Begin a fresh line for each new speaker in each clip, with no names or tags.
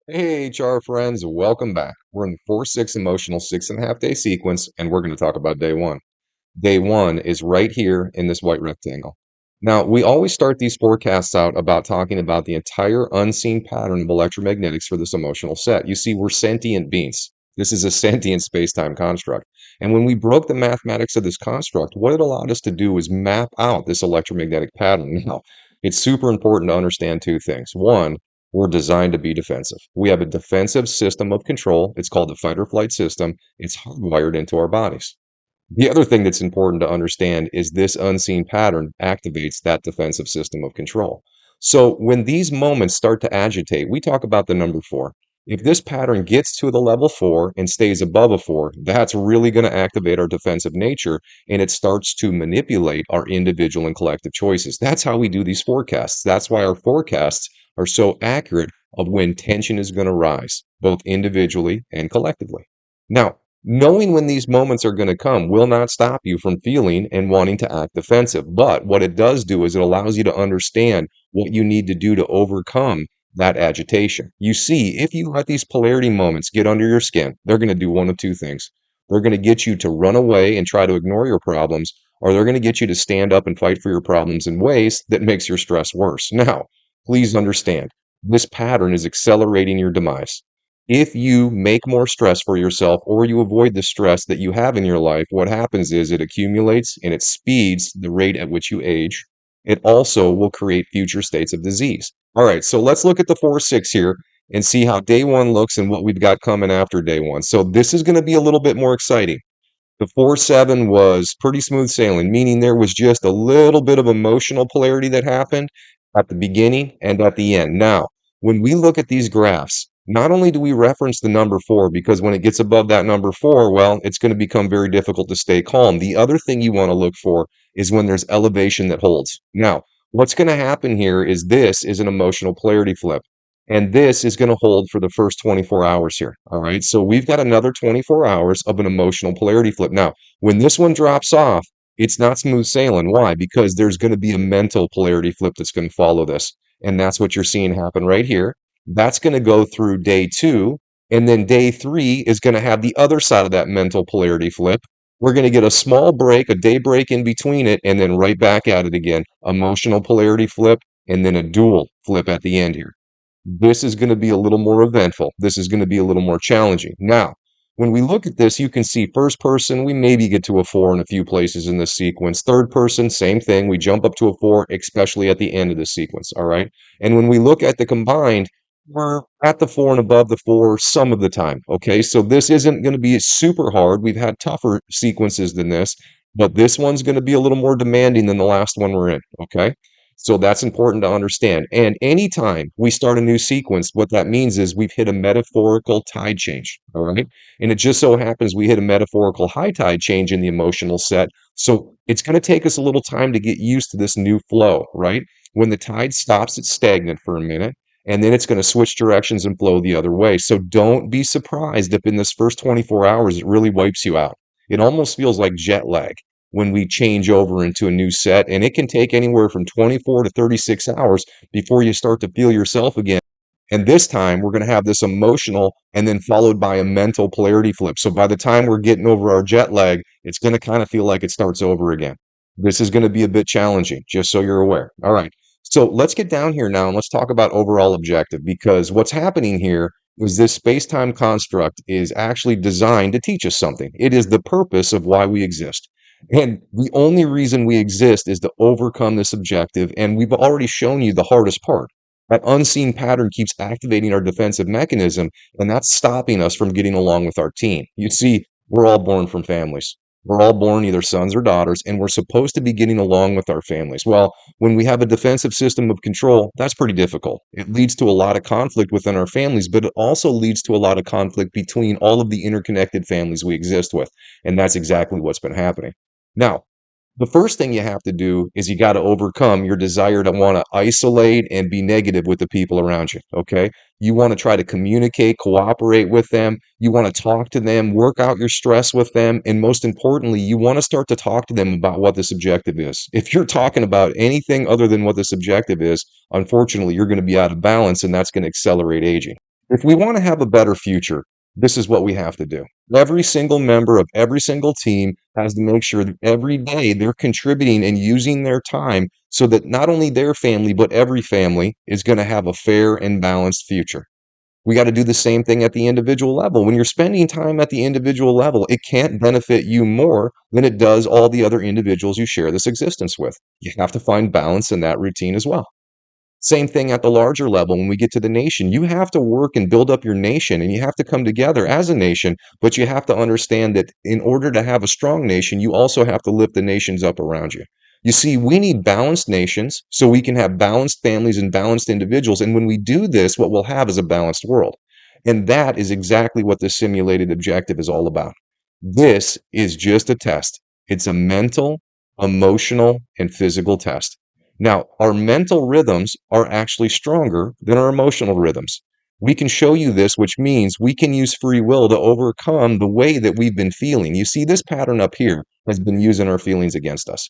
Hey, HR friends, welcome back. We're in the 4-6 emotional 6.5 day sequence, and we're going to talk about day one. Day one is right here in this white rectangle. Now, we always start these forecasts out about talking about the entire unseen pattern of electromagnetics for this emotional set. You see, we're sentient beings. This is a sentient space-time construct. And when we broke the mathematics of this construct, what it allowed us to do is map out this electromagnetic pattern. Now, it's super important to understand two things. One, we're designed to be defensive. We have a defensive system of control. It's called the fight or flight system. It's hardwired into our bodies. The other thing that's important to understand is this unseen pattern activates that defensive system of control. So when these moments start to agitate, we talk about the number four. If this pattern gets to the level four and stays above a four, that's really going to activate our defensive nature and it starts to manipulate our individual and collective choices. That's how we do these forecasts. That's why our forecasts are so accurate of when tension is going to rise, both individually and collectively. Now, knowing when these moments are going to come will not stop you from feeling and wanting to act defensive. But what it does do is it allows you to understand what you need to do to overcome that agitation. You see, if you let these polarity moments get under your skin, they're going to do one of two things. They're going to get you to run away and try to ignore your problems, or they're going to get you to stand up and fight for your problems in ways that makes your stress worse. Now, please understand, this pattern is accelerating your demise. If you make more stress for yourself or you avoid the stress that you have in your life, what happens is it accumulates and it speeds the rate at which you age. It also will create future states of disease. All right, so let's look at the 4-6 here and see how day one looks and what we've got coming after day one. So this is going to be a little bit more exciting. The 4-7 was pretty smooth sailing, meaning there was just a little bit of emotional polarity that happened at the beginning and at the end. Now, when we look at these graphs, not only do we reference the number four, because when it gets above that number four, well, it's going to become very difficult to stay calm. The other thing you want to look for is when there's elevation that holds. Now, what's going to happen here is this is an emotional polarity flip. And this is going to hold for the first 24 hours here. All right. So we've got another 24 hours of an emotional polarity flip. Now, when this one drops off, it's not smooth sailing. Why? Because there's going to be a mental polarity flip that's going to follow this. And that's what you're seeing happen right here. That's going to go through day two. And then day three is going to have the other side of that mental polarity flip. We're going to get a small break, a day break in between it, and then right back at it again. Emotional polarity flip, and then a dual flip at the end here. This is going to be a little more eventful. This is going to be a little more challenging. Now, when we look at this, you can see first person, we maybe get to a four in a few places in this sequence. Third person, same thing. We jump up to a four, especially at the end of the sequence. All right. And when we look at the combined, we're at the four and above the four some of the time. Okay. So this isn't going to be super hard. We've had tougher sequences than this, but this one's going to be a little more demanding than the last one we're in. Okay. So that's important to understand. And anytime we start a new sequence, what that means is we've hit a metaphorical tide change. All right. And it just so happens we hit a metaphorical high tide change in the emotional set. So it's going to take us a little time to get used to this new flow, right? When the tide stops, it's stagnant for a minute. And then it's going to switch directions and flow the other way. So don't be surprised if in this first 24 hours, it really wipes you out. It almost feels like jet lag when we change over into a new set. And it can take anywhere from 24 to 36 hours before you start to feel yourself again. And this time we're going to have this emotional and then followed by a mental polarity flip. So by the time we're getting over our jet lag, it's going to kind of feel like it starts over again. This is going to be a bit challenging, just so you're aware. All right. So let's get down here now and let's talk about overall objective because what's happening here is this space-time construct is actually designed to teach us something. It is the purpose of why we exist. And the only reason we exist is to overcome this objective. And we've already shown you the hardest part. That unseen pattern keeps activating our defensive mechanism, and that's stopping us from getting along with our team. You see, we're all born from families. We're all born either sons or daughters, and we're supposed to be getting along with our families. Well, when we have a defensive system of control, that's pretty difficult. It leads to a lot of conflict within our families, but it also leads to a lot of conflict between all of the interconnected families we exist with. And that's exactly what's been happening. Now, the first thing you have to do is you got to overcome your desire to want to isolate and be negative with the people around you. Okay. You want to try to communicate, cooperate with them. You want to talk to them, work out your stress with them. And most importantly, you want to start to talk to them about what this objective is. If you're talking about anything other than what this objective is, unfortunately, you're going to be out of balance and that's going to accelerate aging. If we want to have a better future, this is what we have to do. Every single member of every single team has to make sure that every day they're contributing and using their time so that not only their family, but every family is going to have a fair and balanced future. We got to do the same thing at the individual level. When you're spending time at the individual level, it can't benefit you more than it does all the other individuals you share this existence with. You have to find balance in that routine as well. Same thing at the larger level when we get to the nation. You have to work and build up your nation and you have to come together as a nation, but you have to understand that in order to have a strong nation, you also have to lift the nations up around you. You see, we need balanced nations so we can have balanced families and balanced individuals. And when we do this, what we'll have is a balanced world. And that is exactly what this simulated objective is all about. This is just a test. It's a mental, emotional, and physical test. Now, our mental rhythms are actually stronger than our emotional rhythms. We can show you this, which means we can use free will to overcome the way that we've been feeling. You see, this pattern up here has been using our feelings against us.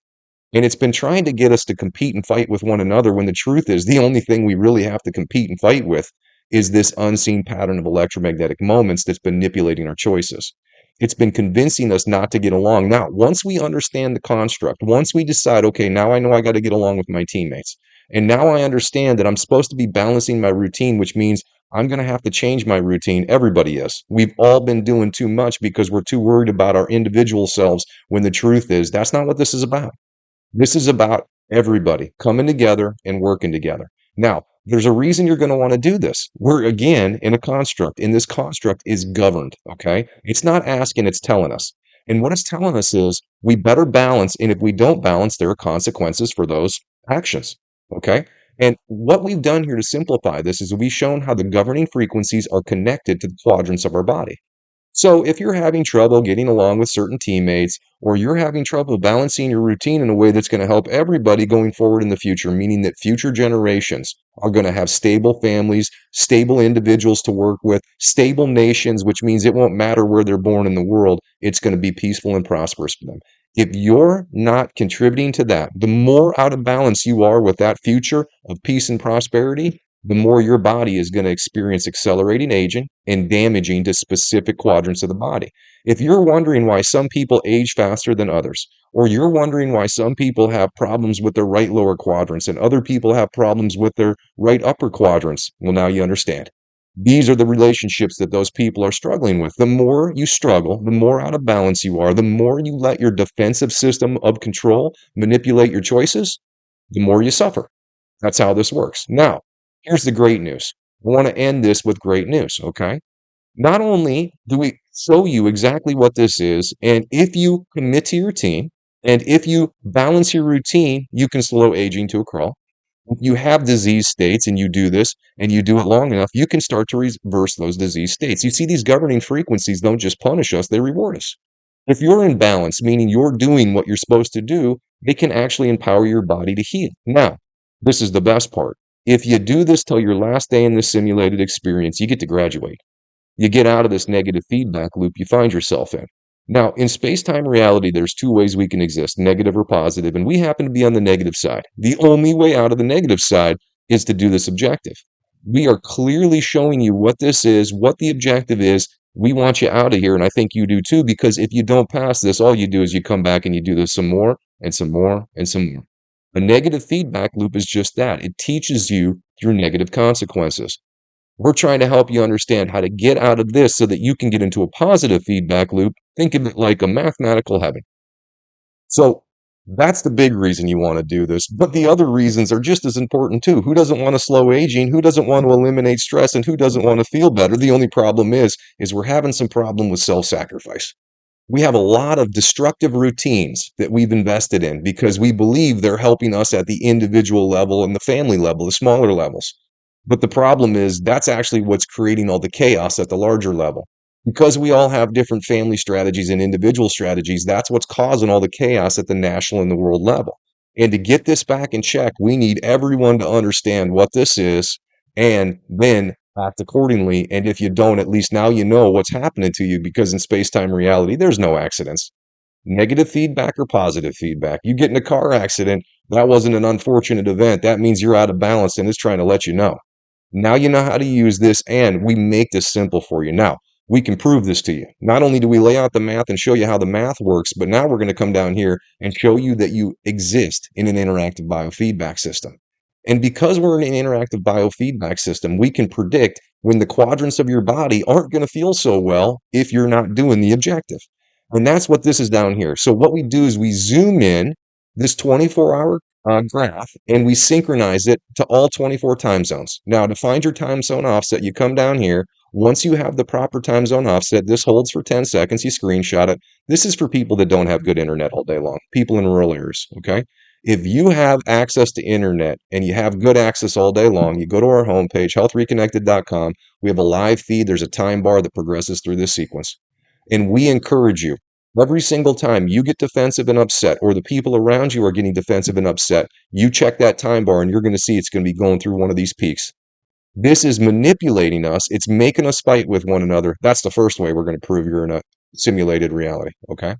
And it's been trying to get us to compete and fight with one another when the truth is the only thing we really have to compete and fight with is this unseen pattern of electromagnetic moments that's manipulating our choices. It's been convincing us not to get along. Now, once we understand the construct, once we decide, okay, now I know I got to get along with my teammates. And now I understand that I'm supposed to be balancing my routine, which means I'm going to have to change my routine. Everybody is. We've all been doing too much because we're too worried about our individual selves when the truth is that's not what this is about. This is about everybody coming together and working together. Now, there's a reason you're going to want to do this. We're again in a construct, and this construct is governed. Okay. It's not asking, it's telling us. And what it's telling us is we better balance. And if we don't balance, there are consequences for those actions. Okay. And what we've done here to simplify this is we've shown how the governing frequencies are connected to the quadrants of our body. So if you're having trouble getting along with certain teammates, or you're having trouble balancing your routine in a way that's going to help everybody going forward in the future, meaning that future generations are going to have stable families, stable individuals to work with, stable nations, which means it won't matter where they're born in the world, it's going to be peaceful and prosperous for them. If you're not contributing to that, the more out of balance you are with that future of peace and prosperity, the more your body is going to experience accelerating aging and damaging to specific quadrants of the body. If you're wondering why some people age faster than others, or you're wondering why some people have problems with their right lower quadrants and other people have problems with their right upper quadrants, well, now you understand. These are the relationships that those people are struggling with. The more you struggle, the more out of balance you are, the more you let your defensive system of control manipulate your choices, the more you suffer. That's how this works. Now, here's the great news. I want to end this with great news, okay? Not only do we show you exactly what this is, and if you commit to your routine, and if you balance your routine, you can slow aging to a crawl. If you have disease states and you do this and you do it long enough, you can start to reverse those disease states. You see, these governing frequencies don't just punish us, they reward us. If you're in balance, meaning you're doing what you're supposed to do, they can actually empower your body to heal. Now, this is the best part. If you do this till your last day in this simulated experience, you get to graduate. You get out of this negative feedback loop you find yourself in. Now, in space time reality, there's two ways we can exist, negative or positive, and we happen to be on the negative side. The only way out of the negative side is to do this objective. We are clearly showing you what this is, what the objective is. We want you out of here, and I think you do too, because if you don't pass this, all you do is you come back and you do this some more and some more and some more. A negative feedback loop is just that. It teaches you through negative consequences. We're trying to help you understand how to get out of this so that you can get into a positive feedback loop. Think of it like a mathematical heaven. So that's the big reason you want to do this. But the other reasons are just as important too. Who doesn't want to slow aging? Who doesn't want to eliminate stress? And who doesn't want to feel better? The only problem is we're having some problem with self-sacrifice. We have a lot of destructive routines that we've invested in because we believe they're helping us at the individual level and the family level, the smaller levels. But the problem is that's actually what's creating all the chaos at the larger level. Because we all have different family strategies and individual strategies, that's what's causing all the chaos at the national and the world level. And to get this back in check, we need everyone to understand what this is and then act accordingly. And if you don't, at least now you know what's happening to you because in space time reality, there's no accidents. Negative feedback or positive feedback. You get in a car accident, that wasn't an unfortunate event. That means you're out of balance and it's trying to let you know. Now you know how to use this, and we make this simple for you. Now, we can prove this to you. Not only do we lay out the math and show you how the math works, but now we're going to come down here and show you that you exist in an interactive biofeedback system. And because we're in an interactive biofeedback system, we can predict when the quadrants of your body aren't going to feel so well if you're not doing the objective. And that's what this is down here. So what we do is we zoom in this 24-hour graph and we synchronize it to all 24 time zones. Now, to find your time zone offset, you come down here. Once you have the proper time zone offset, this holds for 10 seconds. You screenshot it. This is for people that don't have good internet all day long, people in rural areas, okay? If you have access to internet and you have good access all day long, you go to our homepage, healthreconnected.com. We have a live feed. There's a time bar that progresses through this sequence. And we encourage you every single time you get defensive and upset, or the people around you are getting defensive and upset, you check that time bar and you're going to see it's going to be going through one of these peaks. This is manipulating us. It's making us fight with one another. That's the first way we're going to prove you're in a simulated reality. Okay.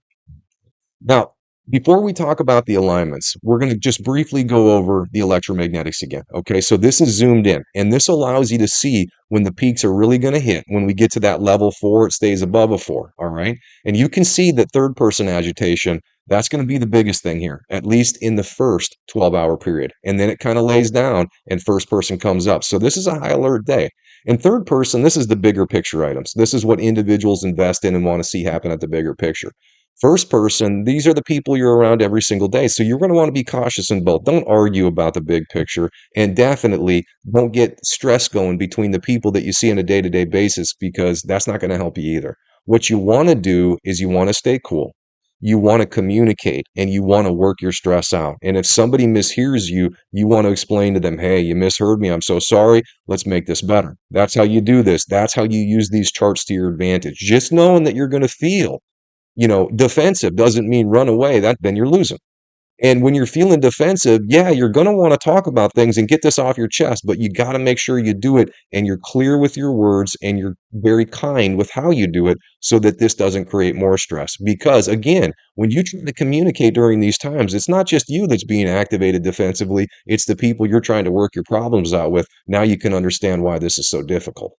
Now, before we talk about the alignments, we're going to just briefly go over the electromagnetics again. Okay, so this is zoomed in, and this allows you to see when the peaks are really going to hit. When we get to that level 4, it stays above a 4. All right, and you can see that third person agitation, that's going to be the biggest thing here, at least in the first 12-hour period. And then it kind of lays down, and first person comes up. So this is a high alert day. And third person, this is the bigger picture items. This is what individuals invest in and want to see happen at the bigger picture. First person, these are the people you're around every single day. So you're going to want to be cautious in both. Don't argue about the big picture, and definitely don't get stress going between the people that you see on a day-to-day basis, because that's not going to help you either. What you want to do is you want to stay cool. You want to communicate and you want to work your stress out. And if somebody mishears you, you want to explain to them, hey, you misheard me. I'm so sorry. Let's make this better. That's how you do this. That's how you use these charts to your advantage. Just knowing that you're going to feel defensive doesn't mean run away. Then you're losing. And when you're feeling defensive, yeah, you're going to want to talk about things and get this off your chest, but you got to make sure you do it and you're clear with your words and you're very kind with how you do it so that this doesn't create more stress. Because again, when you try to communicate during these times, it's not just you that's being activated defensively, it's the people you're trying to work your problems out with. Now you can understand why this is so difficult.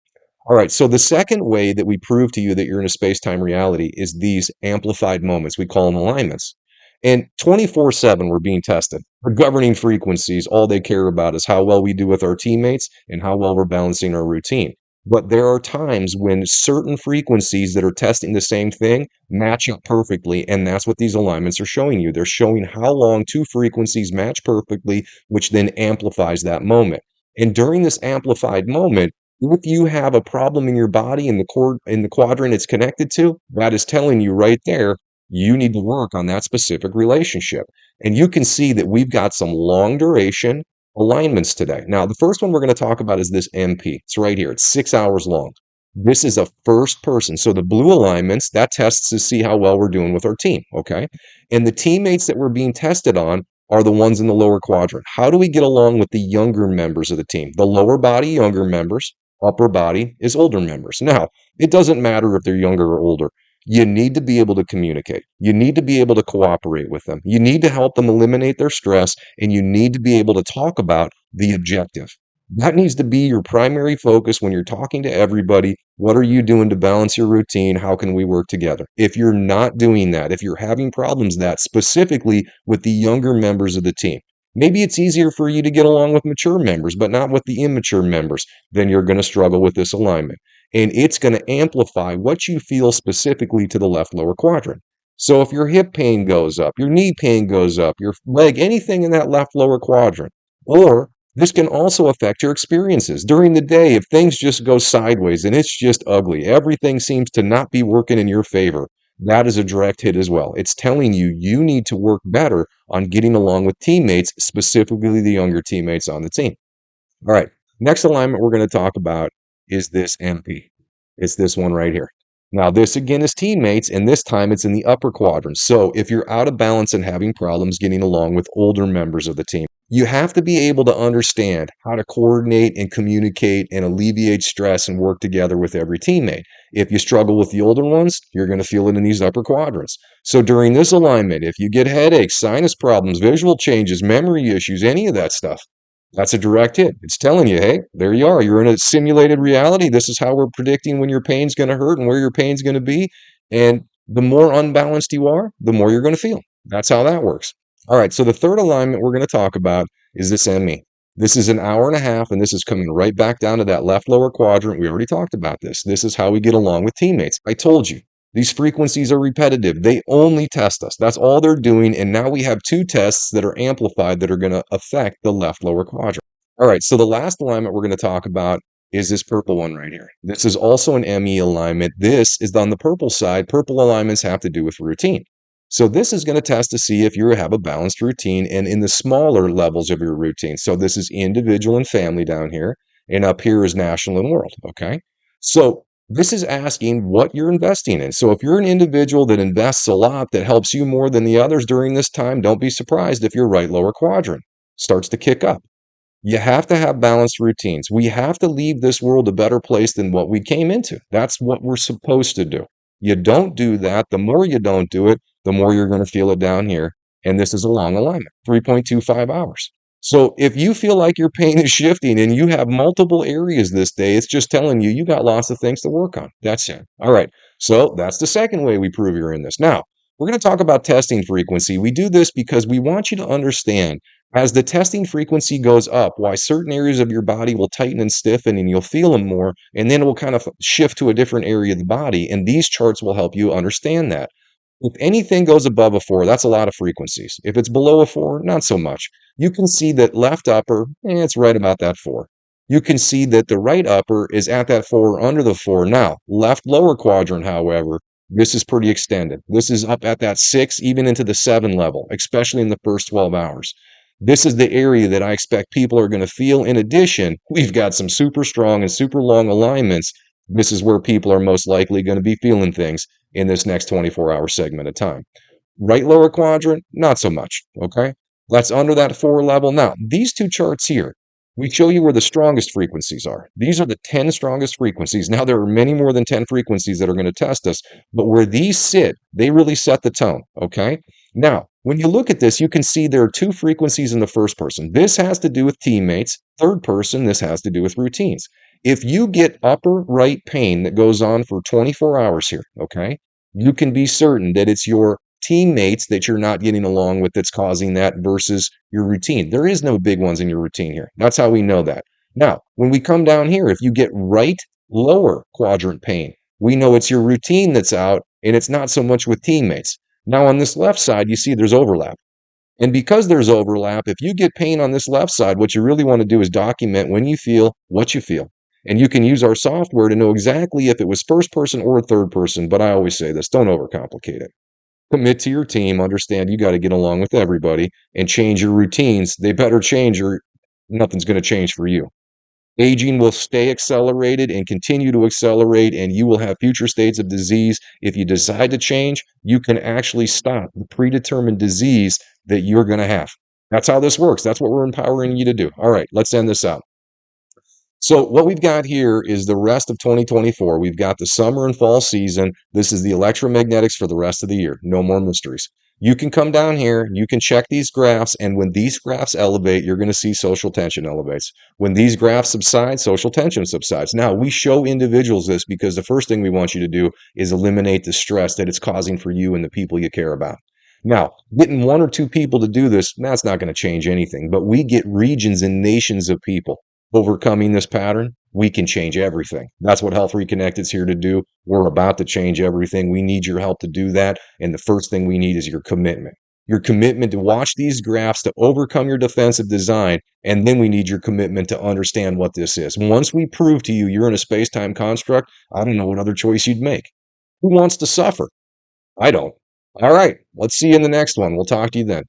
All right, so the second way that we prove to you that you're in a space-time reality is these amplified moments. We call them alignments. And 24/7, we're being tested. For governing frequencies, all they care about is how well we do with our teammates and how well we're balancing our routine. But there are times when certain frequencies that are testing the same thing match up perfectly, and that's what these alignments are showing you. They're showing how long two frequencies match perfectly, which then amplifies that moment. And during this amplified moment, if you have a problem in your body in the quadrant it's connected to, that is telling you right there you need to work on that specific relationship. And you can see that we've got some long duration alignments today. Now, the first one we're going to talk about is this MP. It's right here. It's 6 hours long. This is a first person. So the blue alignments, that tests to see how well we're doing with our team, okay? And the teammates that we're being tested on are the ones in the lower quadrant. How do we get along with the younger members of the team? The lower body, younger members. Upper body is older members. Now, it doesn't matter if they're younger or older. You need to be able to communicate. You need to be able to cooperate with them. You need to help them eliminate their stress, and you need to be able to talk about the objective. That needs to be your primary focus when you're talking to everybody. What are you doing to balance your routine? How can we work together? If you're not doing that, if you're having problems that specifically with the younger members of the team, maybe it's easier for you to get along with mature members, but not with the immature members, then you're going to struggle with this alignment. And it's going to amplify what you feel specifically to the left lower quadrant. So if your hip pain goes up, your knee pain goes up, your leg, anything in that left lower quadrant, or this can also affect your experiences during the day. If things just go sideways and it's just ugly, everything seems to not be working in your favor, that is a direct hit as well. It's telling you you need to work better on getting along with teammates, specifically the younger teammates on the team. All right, next alignment we're going to talk about is this MP. It's this one right here. Now, this again is teammates, and this time it's in the upper quadrant. So if you're out of balance and having problems getting along with older members of the team, you have to be able to understand how to coordinate and communicate and alleviate stress and work together with every teammate. If you struggle with the older ones, you're going to feel it in these upper quadrants. So during this alignment, if you get headaches, sinus problems, visual changes, memory issues, any of that stuff, That's a direct hit. It's telling you, hey, there you are. You're in a simulated reality. This is how we're predicting when your pain's going to hurt and where your pain's going to be. And the more unbalanced you are, the more you're going to feel. That's how that works. All right. So the third alignment we're going to talk about is this ME. This is an hour and a half, and this is coming right back down to that left lower quadrant. We already talked about this. This is how we get along with teammates. I told you. These frequencies are repetitive. They only test us. That's all they're doing. And now we have two tests that are amplified that are going to affect the left lower quadrant. All right. So the last alignment we're going to talk about is this purple one right here. This is also an ME alignment. This is on the purple side. Purple alignments have to do with routine. So this is going to test to see if you have a balanced routine and in the smaller levels of your routine. So this is individual and family down here. And up here is national and world. Okay. So this is asking what you're investing in. So if you're an individual that invests a lot that helps you more than the others during this time, don't be surprised if your right lower quadrant starts to kick up. You have to have balanced routines. We have to leave this world a better place than what we came into. That's what we're supposed to do. You don't do that. The more you don't do it, the more you're going to feel it down here. And this is a long alignment, 3.25 hours. So if you feel like your pain is shifting and you have multiple areas this day, it's just telling you got lots of things to work on. That's it. All right. So that's the second way we prove you're in this. Now, we're going to talk about testing frequency. We do this because we want you to understand as the testing frequency goes up, why certain areas of your body will tighten and stiffen and you'll feel them more, and then it will kind of shift to a different area of the body. And these charts will help you understand that. If anything goes above a 4, that's a lot of frequencies. If it's below a 4, not so much. You can see that left upper, it's right about that 4. You can see that the right upper is at that 4 or under the 4. Now, left lower quadrant, however, this is pretty extended. This is up at that 6, even into the 7 level, especially in the first 12 hours. This is the area that I expect people are going to feel. In addition, we've got some super strong and super long alignments. This is where people are most likely going to be feeling things in this next 24-hour segment of time. Right lower quadrant, not so much, okay? That's under that 4 level. Now, these two charts here, we show you where the strongest frequencies are. These are the 10 strongest frequencies. Now, there are many more than 10 frequencies that are going to test us, but where these sit, they really set the tone, okay? Now, when you look at this, you can see there are two frequencies in the first person. This has to do with teammates. Third person, this has to do with routines. If you get upper right pain that goes on for 24 hours here, okay, you can be certain that it's your teammates that you're not getting along with that's causing that versus your routine. There is no big ones in your routine here. That's how we know that. Now, when we come down here, if you get right lower quadrant pain, we know it's your routine that's out and it's not so much with teammates. Now, on this left side, you see there's overlap. And because there's overlap, if you get pain on this left side, what you really want to do is document when you feel what you feel. And you can use our software to know exactly if it was first person or third person. But I always say this, don't overcomplicate it. Commit to your team, understand you got to get along with everybody and change your routines. They better change or nothing's going to change for you. Aging will stay accelerated and continue to accelerate, and you will have future states of disease. If you decide to change, you can actually stop the predetermined disease that you're going to have. That's how this works. That's what we're empowering you to do. All right, let's end this out. So what we've got here is the rest of 2024. We've got the summer and fall season. This is the electromagnetics for the rest of the year. No more mysteries. You can come down here, you can check these graphs, and when these graphs elevate, you're going to see social tension elevates. When these graphs subside, social tension subsides. Now, we show individuals this because the first thing we want you to do is eliminate the stress that it's causing for you and the people you care about. Now, getting one or two people to do this, that's not going to change anything, but we get regions and nations of people overcoming this pattern, we can change everything. That's what Health Reconnected is here to do. We're about to change everything. We need your help to do that. And the first thing we need is your commitment. Your commitment to watch these graphs, to overcome your defensive design, and then we need your commitment to understand what this is. Once we prove to you you're in a space-time construct, I don't know what other choice you'd make. Who wants to suffer? I don't. All right, let's see you in the next one. We'll talk to you then.